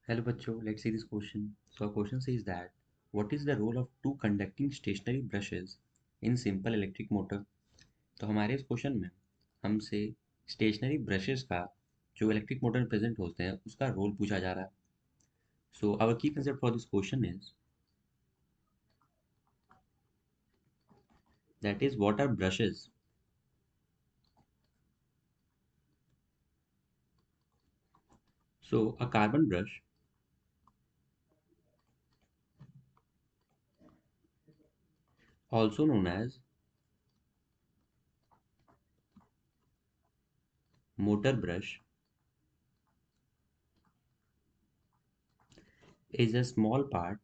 Hello बच्चों, let's see this question. So our question says that what is the role of two conducting stationary brushes in simple electric motor? तो हमारे इस question में हमसे stationery brushes का जो electric motor में present होते हैं उसका रोल पूछा जा रहा है. So our key concept for this question is that is what are brushes? So a carbon brush, also known as motor brush, is a small part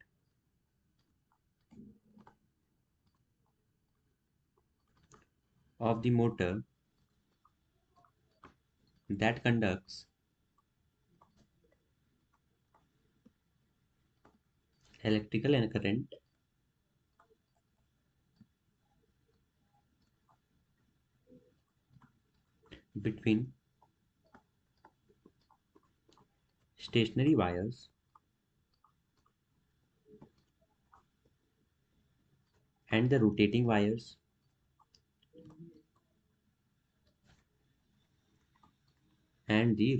of the motor that conducts electrical current between stationary wires and the rotating wires or the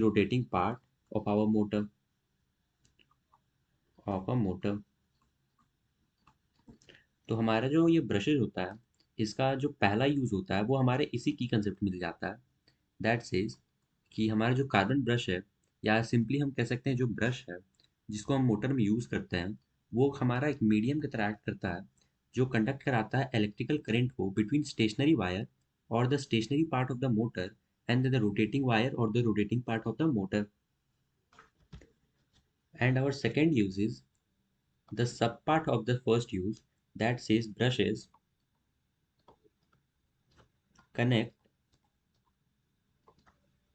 rotating part of our motor. तो हमारा जो ये brushes होता है इसका जो पहला use होता है वो हमारे इसी की कंसेप्ट मिल जाता है. दैट सेज कि हमारा जो कार्बन ब्रश है या सिंपली हम कह सकते हैं जो ब्रश है जिसको हम मोटर में यूज़ करते हैं वो हमारा एक मीडियम की तरह एक्ट करता है जो कंडक्ट कराता है इलेक्ट्रिकल करंट को बिटवीन स्टेशनरी वायर और the stationary part of the motor and the rotating wire और the rotating part of the motor. And our second use is the subpart of the first use that says brushes connect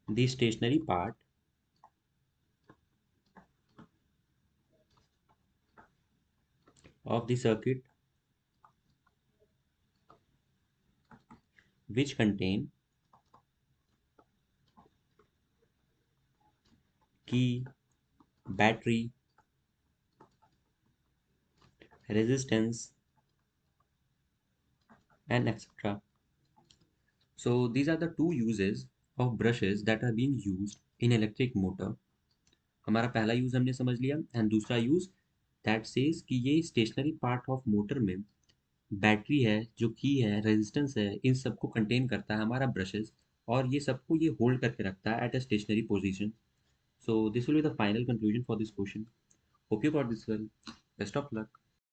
the stationary part of the circuit which contain key, battery, resistance, and etc. So these are the two uses of brushes that are being used in electric motor. हमारा पहला use हमने समझ लिया and दूसरा use that says कि ये stationery part of motor में battery है जो की है रेजिस्टेंस है इन सबको कंटेन करता है हमारा ब्रशेस और ये सबको ये होल्ड करके रखता है at a stationary position. So this will be the final conclusion for this question. Hope you got this well. Best of luck.